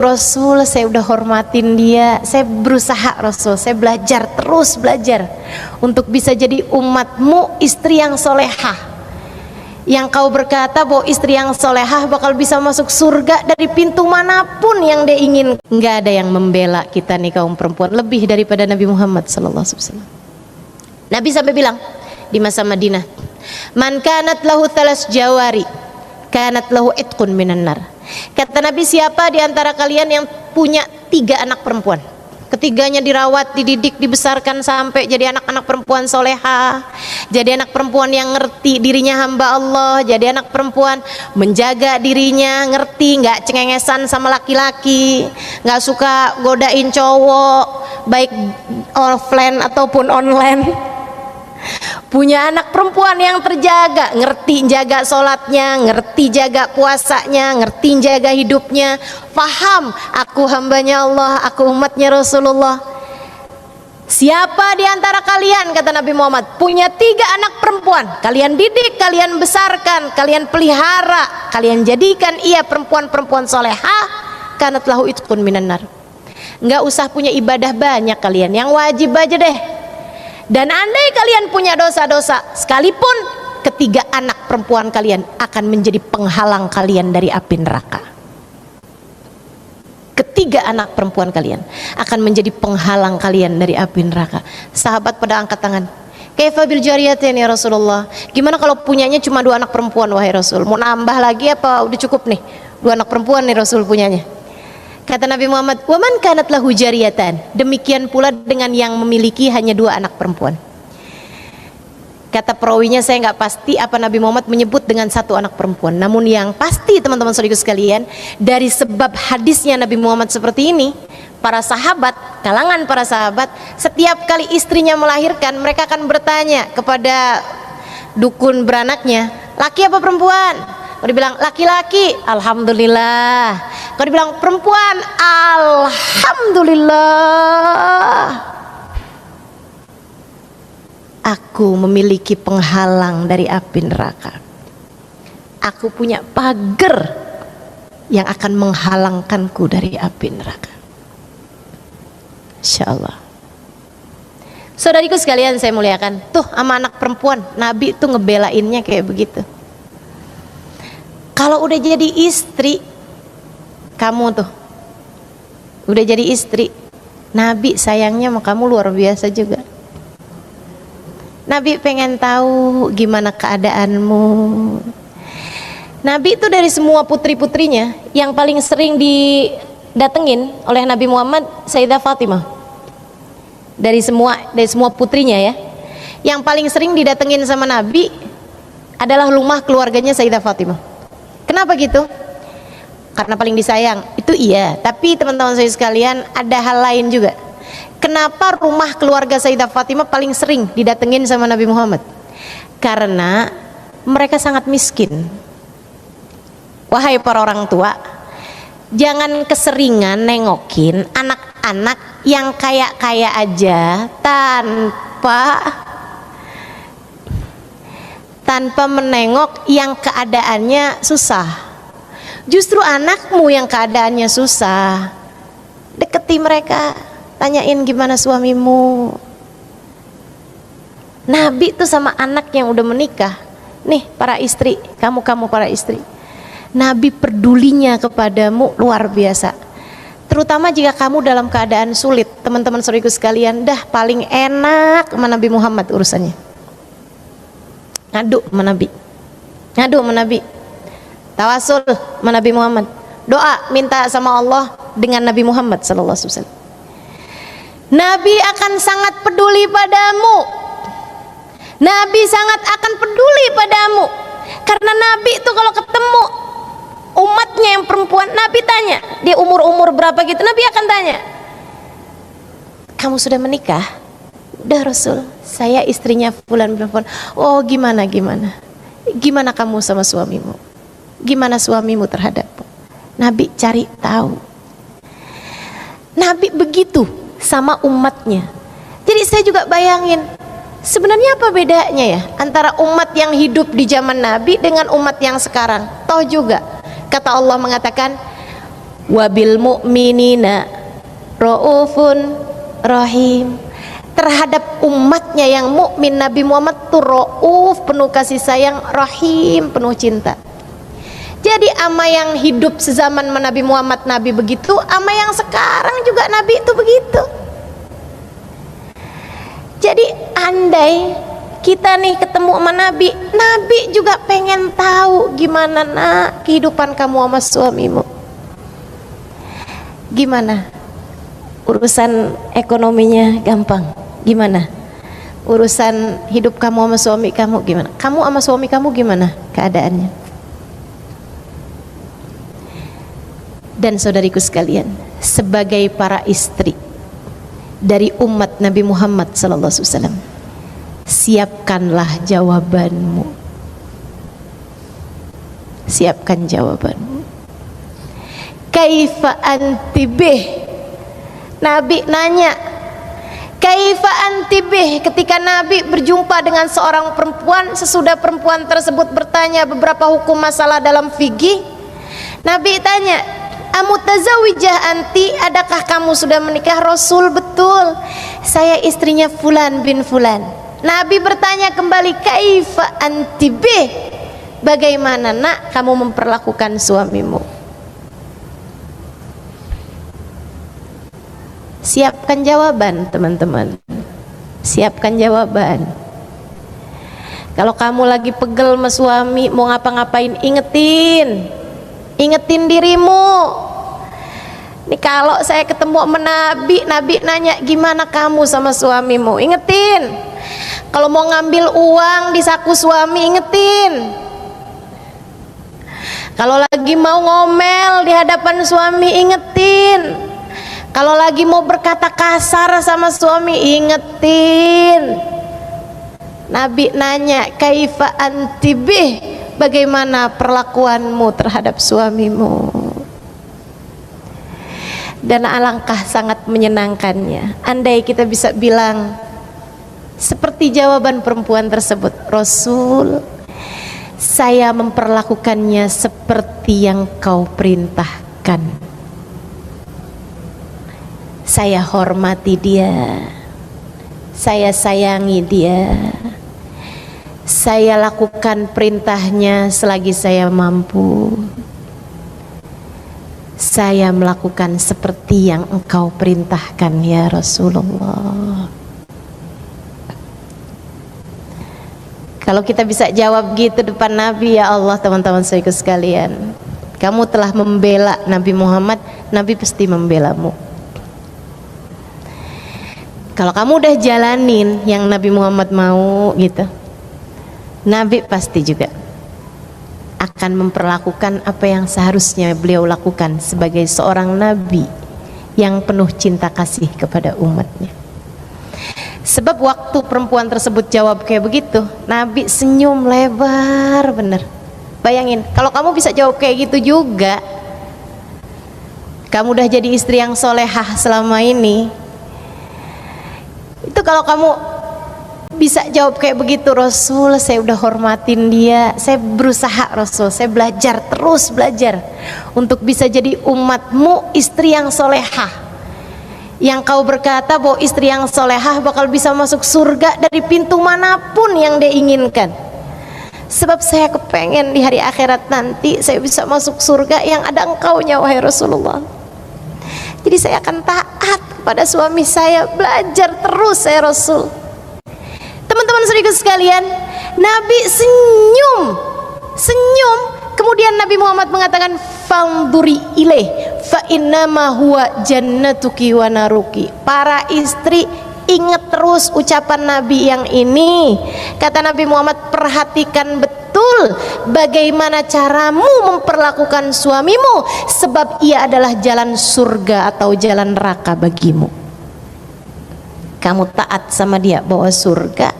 Rasul, saya udah hormatin dia, saya berusaha Rasul, saya belajar, terus belajar untuk bisa jadi umatmu istri yang solehah, yang kau berkata bahwa istri yang solehah bakal bisa masuk surga dari pintu manapun yang dia ingin. Nggak ada yang membela kita nih kaum perempuan lebih daripada Nabi Muhammad SAW. Nabi sampai bilang di masa Madinah, man kanat lahu thalas jawari kanat lahu itqun minan nar. Kata Nabi, siapa di antara kalian yang punya 3 anak perempuan, ketiganya dirawat, dididik, dibesarkan sampai jadi anak-anak perempuan soleha, jadi anak perempuan yang ngerti dirinya hamba Allah, jadi anak perempuan menjaga dirinya, ngerti, nggak cengengesan sama laki-laki, nggak suka godain cowok baik offline ataupun online, punya anak perempuan yang terjaga, ngerti jaga sholatnya, ngerti jaga puasanya, ngerti jaga hidupnya, paham aku hambanya Allah, aku umatnya Rasulullah. Siapa di antara kalian, kata Nabi Muhammad, punya 3 anak perempuan, kalian didik, kalian besarkan, kalian pelihara, kalian jadikan ia perempuan-perempuan solehah, kanat lahu itqun minan nar. Nggak usah punya ibadah banyak kalian, yang wajib aja deh. Dan andai kalian punya dosa-dosa sekalipun, 3 anak perempuan kalian akan menjadi penghalang kalian dari api neraka. 3 anak perempuan kalian akan menjadi penghalang kalian dari api neraka. Sahabat pada angkat tangan. Kaifa bil jariyatin ya Rasulullah? Gimana kalau punyanya cuma 2 anak perempuan wahai Rasul? Mau nambah lagi apa udah cukup nih? 2 anak perempuan nih Rasul punyanya. Kata Nabi Muhammad, wa man kanat lahu jariyatan, demikian pula dengan yang memiliki hanya 2 anak perempuan. Kata perawinya saya nggak pasti apa Nabi Muhammad menyebut dengan 1 anak perempuan. Namun yang pasti teman-teman saudaraku sekalian, dari sebab hadisnya Nabi Muhammad seperti ini, para sahabat, kalangan para sahabat, setiap kali istrinya melahirkan, mereka akan bertanya kepada dukun beranaknya, laki apa perempuan? Kalau dibilang laki-laki, alhamdulillah. Kalau dibilang perempuan, alhamdulillah. Aku memiliki penghalang dari api neraka. Aku punya pagar yang akan menghalangkanku dari api neraka. Insyaallah. Saudariku sekalian saya muliakan, tuh sama anak perempuan, Nabi tuh ngebelainnya kayak begitu. Kalau udah jadi istri, kamu tuh udah jadi istri, Nabi sayangnya sama kamu luar biasa juga. Nabi pengen tahu gimana keadaanmu. Nabi itu dari semua putri-putrinya yang paling sering didatengin oleh Nabi Muhammad Sayyidah Fatimah. Dari semua putrinya ya, yang paling sering didatengin sama Nabi adalah rumah keluarganya Sayyidah Fatimah. Kenapa gitu? Karena paling disayang, itu iya. Tapi teman-teman saya sekalian, ada hal lain juga. Kenapa rumah keluarga Sayyidah Fatimah paling sering didatengin sama Nabi Muhammad? Karena mereka sangat miskin. Wahai para orang tua, jangan keseringan nengokin anak-anak yang kaya-kaya aja tanpa menengok yang keadaannya susah. Justru anakmu yang keadaannya susah, deketi mereka, tanyain gimana suamimu. Nabi tuh sama anak yang udah menikah, nih para istri, kamu para istri, Nabi pedulinya kepadamu luar biasa. Terutama jika kamu dalam keadaan sulit, teman-teman saudaraku sekalian, dah paling enak sama Nabi Muhammad urusannya. Ngadu sama Nabi, tawasul sama Nabi Muhammad, doa minta sama Allah dengan Nabi Muhammad SAW. Nabi akan sangat peduli padamu. Nabi sangat akan peduli padamu, karena Nabi itu kalau ketemu umatnya yang perempuan, Nabi tanya, dia umur berapa gitu, Nabi akan tanya, kamu sudah menikah? Udah Rasul, saya istrinya fulan. Oh gimana kamu sama suamimu, gimana suamimu terhadapmu? Nabi cari tahu. Nabi begitu sama umatnya. Jadi saya juga bayangin, sebenarnya apa bedanya ya antara umat yang hidup di zaman Nabi dengan umat yang sekarang? Toh juga kata Allah mengatakan, wabil mu'minina raufun rahim. Terhadap umatnya yang mukmin, Nabi Muhammad tuh rauf, penuh kasih sayang, rahim, penuh cinta. Jadi ama yang hidup sezaman Nabi Muhammad Nabi begitu, ama yang sekarang juga Nabi itu begitu. Jadi andai kita nih ketemu sama Nabi, Nabi juga pengen tahu gimana nak kehidupan kamu sama suamimu. Gimana? Urusan ekonominya gampang. Gimana? Urusan hidup kamu sama suami kamu gimana? Kamu sama suami kamu gimana keadaannya? Dan saudariku sekalian, sebagai para istri dari umat Nabi Muhammad SAW, siapkanlah jawabanmu. Siapkan jawabanmu. Kaifa anti bih? Nabi nanya, kaifa anti bih? Ketika Nabi berjumpa dengan seorang perempuan, sesudah perempuan tersebut bertanya beberapa hukum masalah dalam fikih, Nabi tanya, amutazawijah anti, adakah kamu sudah menikah? Rasul, betul, saya istrinya Fulan bin Fulan. Nabi bertanya kembali, kaifa anti bih? Bagaimana nak kamu memperlakukan suamimu? Siapkan jawaban teman-teman. Siapkan jawaban. Kalau kamu lagi pegel sama suami, mau ngapa-ngapain, ingetin dirimu. Nih kalau saya ketemu sama Nabi, Nabi nanya gimana kamu sama suamimu, ingetin. Kalau mau ngambil uang di saku suami, ingetin. Kalau lagi mau ngomel di hadapan suami, ingetin. Kalau lagi mau berkata kasar sama suami, ingetin. Nabi nanya, kaifa anti bih? Bagaimana perlakuanmu terhadap suamimu? Dan alangkah sangat menyenangkannya andai kita bisa bilang seperti jawaban perempuan tersebut, Rasul, saya memperlakukannya seperti yang kau perintahkan. Saya hormati dia, saya sayangi dia, saya lakukan perintahnya selagi saya mampu. Saya melakukan seperti yang engkau perintahkan ya Rasulullah. Kalau kita bisa jawab gitu depan Nabi, ya Allah teman-teman saudaraku sekalian, kamu telah membela Nabi Muhammad, Nabi pasti membelamu. Kalau kamu udah jalanin yang Nabi Muhammad mau gitu, Nabi pasti juga akan memperlakukan apa yang seharusnya beliau lakukan sebagai seorang Nabi yang penuh cinta kasih kepada umatnya. Sebab waktu perempuan tersebut jawab kayak begitu, Nabi senyum lebar bener. Bayangin, kalau kamu bisa jawab kayak gitu juga, kamu udah jadi istri yang solehah selama ini. Itu kalau kamu bisa jawab kayak begitu, Rasul, saya udah hormatin dia, saya berusaha Rasul, saya belajar, terus belajar untuk bisa jadi umatmu istri yang solehah, yang kau berkata bahwa istri yang solehah bakal bisa masuk surga dari pintu manapun yang dia inginkan. Sebab saya kepengen di hari akhirat nanti saya bisa masuk surga yang ada engkaunya wahai Rasulullah. Jadi saya akan taat kepada suami saya, belajar terus saya Rasul. Teman-teman saudaraku sekalian, Nabi senyum. Kemudian Nabi Muhammad mengatakan, fanduri ilaih fa innama huwa jannatuki wa naruki. Para istri, ingat terus ucapan Nabi yang ini. Kata Nabi Muhammad, perhatikan betul bagaimana caramu memperlakukan suamimu, sebab ia adalah jalan surga atau jalan neraka bagimu. Kamu taat sama dia bawa surga,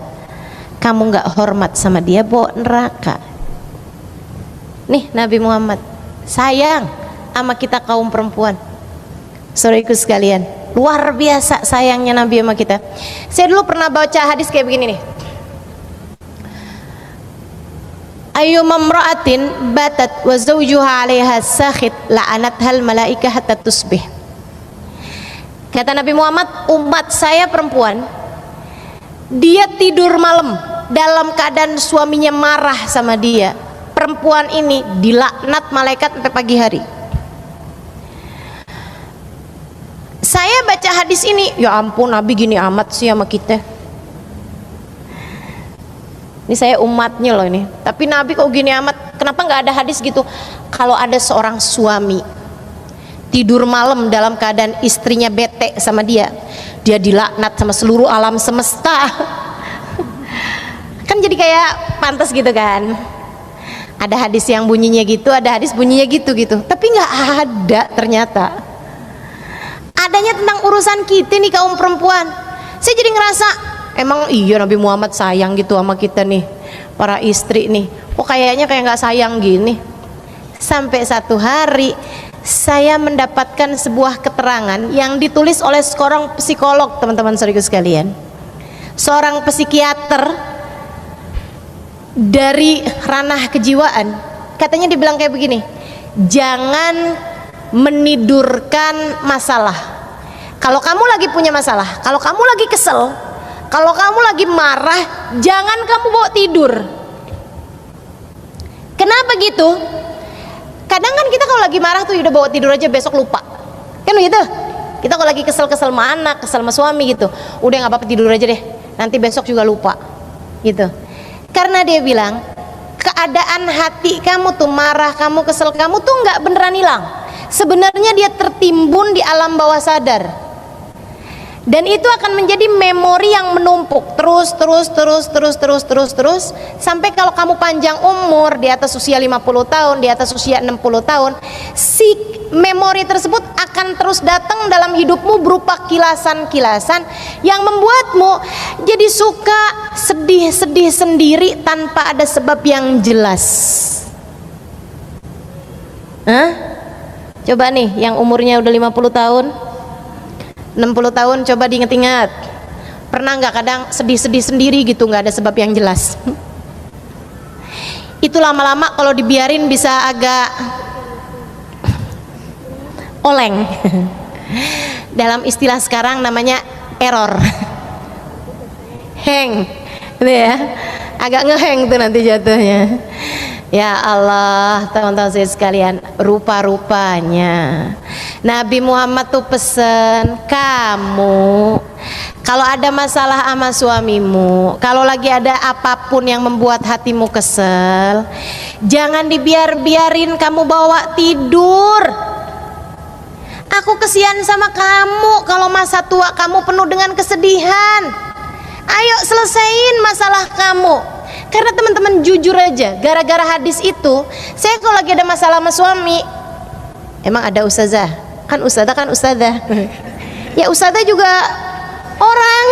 kamu gak hormat sama dia bawa neraka. Nih Nabi Muhammad sayang sama kita kaum perempuan. Saudaraku sekalian, luar biasa sayangnya Nabi sama kita. Saya dulu pernah baca hadis kayak begini nih. ayyuma imra'atin batat wa zawjuha 'alaiha sakhit la'anathal malaikah hatta tusbih. Kata Nabi Muhammad, umat saya perempuan, dia tidur malam dalam keadaan suaminya marah sama dia, perempuan ini dilaknat malaikat sampai pagi hari. Saya baca hadis ini, ya ampun, Nabi gini amat sih sama kita. Ini saya umatnya loh ini, tapi Nabi kok gini amat? Kenapa nggak ada hadis gitu? Kalau ada seorang suami tidur malam dalam keadaan istrinya bete sama dia dilaknat sama seluruh alam semesta. Kan jadi kayak pantas gitu kan? Ada hadis yang bunyinya gitu, ada hadis bunyinya gitu. Tapi nggak ada ternyata. Adanya tentang urusan kita nih kaum perempuan. Saya jadi ngerasa emang iya Nabi Muhammad sayang gitu sama kita nih para istri nih. Kok kayaknya kayak nggak sayang gini. Sampai satu hari saya mendapatkan sebuah keterangan yang ditulis oleh seorang psikolog, teman-teman saudaraku sekalian, seorang psikiater dari ranah kejiwaan. Katanya dibilang kayak begini, jangan menidurkan masalah. Kalau kamu lagi punya masalah, kalau kamu lagi kesel, kalau kamu lagi marah, jangan kamu bawa tidur. Kenapa gitu? Kadang kan kita kalau lagi marah tuh udah bawa tidur aja, besok lupa. Kan begitu? Kita kalau lagi kesel-kesel sama anak, kesel sama suami gitu, udah nggak apa-apa tidur aja deh, nanti besok juga lupa. Gitu. Karena dia bilang, keadaan hati kamu tuh marah, kamu kesel, kamu tuh nggak beneran hilang. Sebenarnya dia tertimbun di alam bawah sadar, dan itu akan menjadi memori yang menumpuk terus sampai kalau kamu panjang umur di atas usia 50 tahun, di atas usia 60 tahun, si memori tersebut akan terus datang dalam hidupmu berupa kilasan-kilasan yang membuatmu jadi suka sedih-sedih sendiri tanpa ada sebab yang jelas. Hah? Coba nih yang umurnya udah 50 tahun 60 tahun, coba diingat-ingat, pernah nggak kadang sedih-sedih sendiri gitu, nggak ada sebab yang jelas? Itu lama-lama kalau dibiarin bisa agak oleng. Dalam istilah sekarang namanya error, hang gitu ya, agak ngeheng tuh nanti jatuhnya. Ya Allah, teman-teman saya sekalian, rupa-rupanya Nabi Muhammad tuh pesen, kamu kalau ada masalah sama suamimu, kalau lagi ada apapun yang membuat hatimu kesel, jangan dibiarin kamu bawa tidur. Aku kesian sama kamu kalau masa tua kamu penuh dengan kesedihan. Ayo selesaiin masalah kamu. Karena teman-teman jujur aja, gara-gara hadis itu, saya kalau lagi ada masalah sama suami, emang ada ustazah, kan ustazah, ya ustazah juga orang.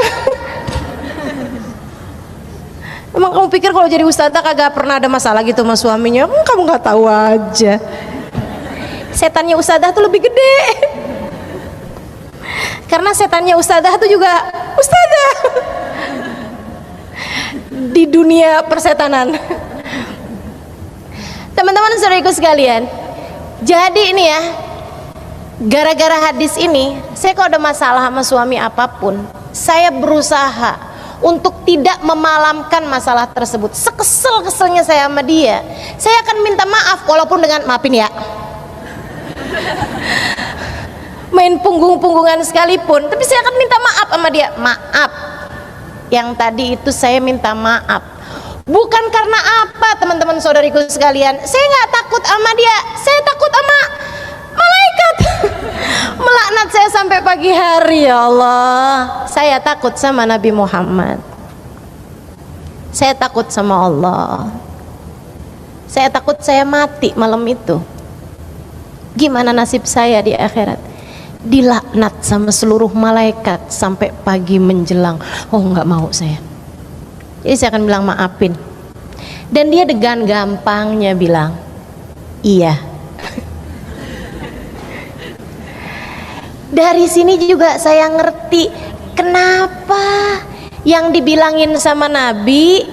Emang kamu pikir kalau jadi ustazah kagak pernah ada masalah gitu sama suaminya? Kamu nggak tahu aja. Setannya ustazah tuh lebih gede, karena setannya ustazah tuh juga ustazah di dunia persetanan. Teman-teman saudaraku sekalian, jadi ini ya, gara-gara hadis ini, saya kalau ada masalah sama suami apapun, saya berusaha untuk tidak memalamkan masalah tersebut. Sekesel-keselnya saya sama dia, saya akan minta maaf walaupun dengan maafin ya, main punggung-punggungan sekalipun, tapi saya akan minta maaf sama dia. Maaf, yang tadi itu saya minta maaf, bukan karena apa teman-teman saudariku sekalian, saya nggak takut sama dia, saya takut sama malaikat melaknat saya sampai pagi hari. Ya Allah, saya takut sama Nabi Muhammad, saya takut sama Allah, saya takut saya mati malam itu. Gimana nasib saya di akhirat? Dilaknat sama seluruh malaikat sampai pagi menjelang. Oh, nggak mau saya. Jadi saya akan bilang maafin, dan dia dengan gampangnya bilang iya. Dari sini juga saya ngerti kenapa yang dibilangin sama Nabi,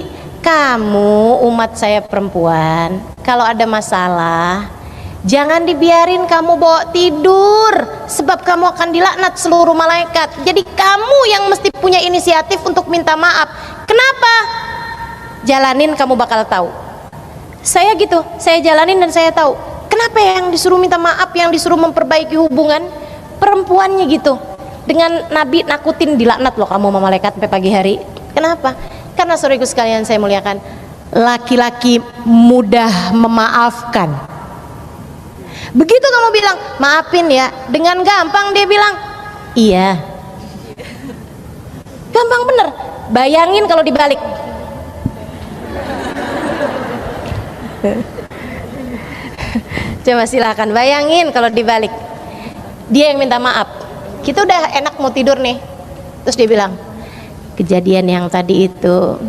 kamu umat saya perempuan, kalau ada masalah jangan dibiarin kamu bawa tidur, sebab kamu akan dilaknat seluruh malaikat. Jadi kamu yang mesti punya inisiatif untuk minta maaf. Kenapa? Jalanin, kamu bakal tahu. Saya gitu, saya jalanin dan saya tahu. Kenapa yang disuruh minta maaf, yang disuruh memperbaiki hubungan? Perempuannya gitu. Dengan Nabi nakutin, dilaknat loh kamu sama malaikat sampai pagi hari. Kenapa? Karena saudaraku sekalian saya muliakan, laki-laki mudah memaafkan. Begitu kamu bilang maafin ya, dengan gampang dia bilang iya. Gampang bener. Bayangin kalau dibalik. Coba silakan bayangin kalau dibalik, dia yang minta maaf, kita udah enak mau tidur nih, terus dia bilang kejadian yang tadi itu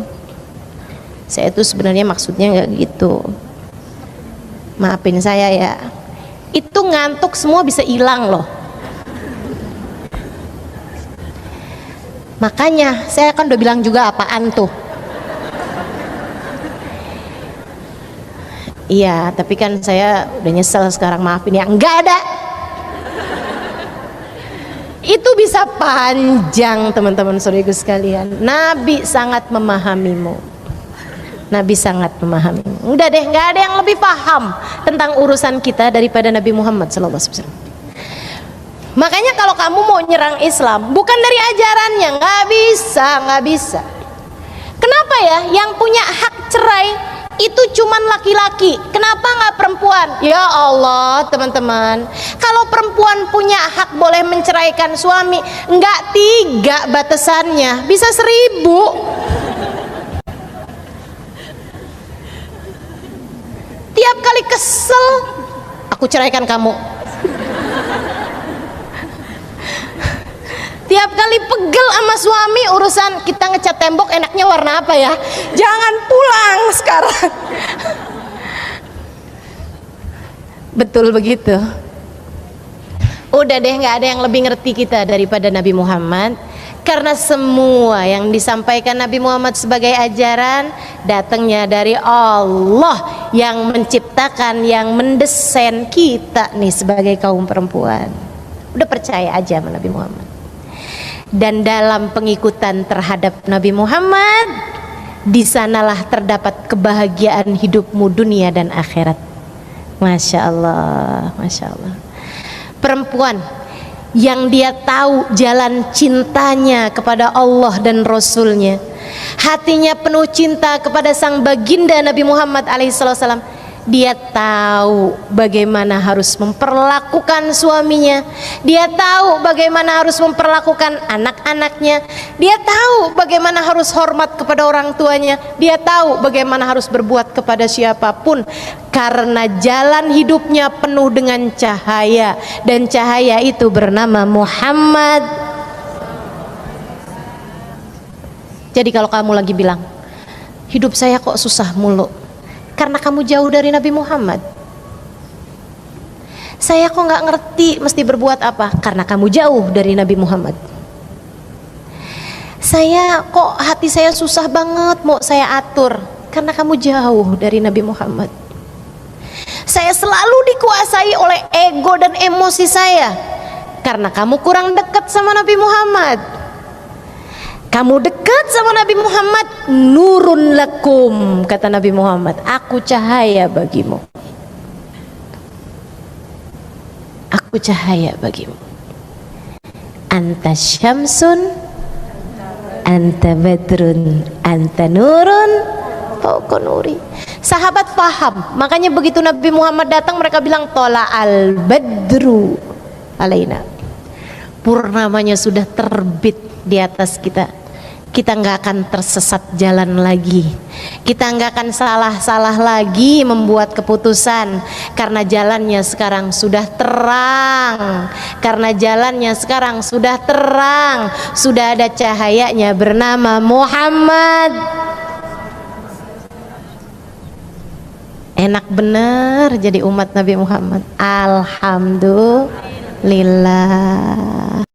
saya tuh sebenarnya maksudnya nggak gitu, maafin saya ya. Itu ngantuk semua bisa hilang loh. Makanya saya kan udah bilang juga apaan tuh. Iya, tapi kan saya udah nyesel sekarang, maafin ya. Enggak ada. Itu bisa panjang teman-teman saudaraku sekalian. Nabi sangat memahamimu. Nabi sangat memahamimu. Udah deh, enggak ada yang lebih paham tentang urusan kita daripada Nabi Muhammad SAW. Makanya kalau kamu mau nyerang Islam, bukan dari ajarannya, nggak bisa, nggak bisa. Kenapa ya? Yang punya hak cerai itu cuman laki-laki, kenapa nggak perempuan? Ya Allah teman-teman, kalau perempuan punya hak boleh menceraikan suami, nggak 3 batasannya, bisa 1000. Tiap kali kesel, aku ceraikan kamu. Tiap kali pegel sama suami urusan kita ngecat tembok enaknya warna apa ya, jangan pulang sekarang. Betul begitu. Udah deh, nggak ada yang lebih ngerti kita daripada Nabi Muhammad, karena semua yang disampaikan Nabi Muhammad sebagai ajaran datangnya dari Allah yang menciptakan, yang mendesain kita nih sebagai kaum perempuan. Udah percaya aja sama Nabi Muhammad. Dan dalam pengikutan terhadap Nabi Muhammad, di sanalah terdapat kebahagiaan hidupmu dunia dan akhirat. Masya Allah, Masya Allah. Perempuan yang dia tahu jalan cintanya kepada Allah dan Rasulnya, hatinya penuh cinta kepada sang baginda Nabi Muhammad alaihissalam. Dia tahu bagaimana harus memperlakukan suaminya, dia tahu bagaimana harus memperlakukan anak-anaknya, dia tahu bagaimana harus hormat kepada orang tuanya, dia tahu bagaimana harus berbuat kepada siapapun, karena jalan hidupnya penuh dengan cahaya, dan cahaya itu bernama Muhammad. Jadi kalau kamu lagi bilang hidup saya kok susah mulu, karena kamu jauh dari Nabi Muhammad. Saya kok nggak ngerti mesti berbuat apa, karena kamu jauh dari Nabi Muhammad. Saya kok hati saya susah banget mau saya atur, karena kamu jauh dari Nabi Muhammad. Saya selalu dikuasai oleh ego dan emosi saya, karena kamu kurang dekat sama Nabi Muhammad. Kamu dekat sama Nabi Muhammad, nurun lakum, kata Nabi Muhammad, aku cahaya bagimu. Aku cahaya bagimu. Anta syamsun, anta badrun, anta nurun fauqa nuri. Sahabat paham, makanya begitu Nabi Muhammad datang mereka bilang tola al badru alaina. Purnamanya sudah terbit di atas kita. Kita nggak akan tersesat jalan lagi, kita nggak akan salah-salah lagi membuat keputusan, karena jalannya sekarang sudah terang, karena jalannya sekarang sudah terang, sudah ada cahayanya bernama Muhammad. Enak bener jadi umat Nabi Muhammad. Alhamdulillah.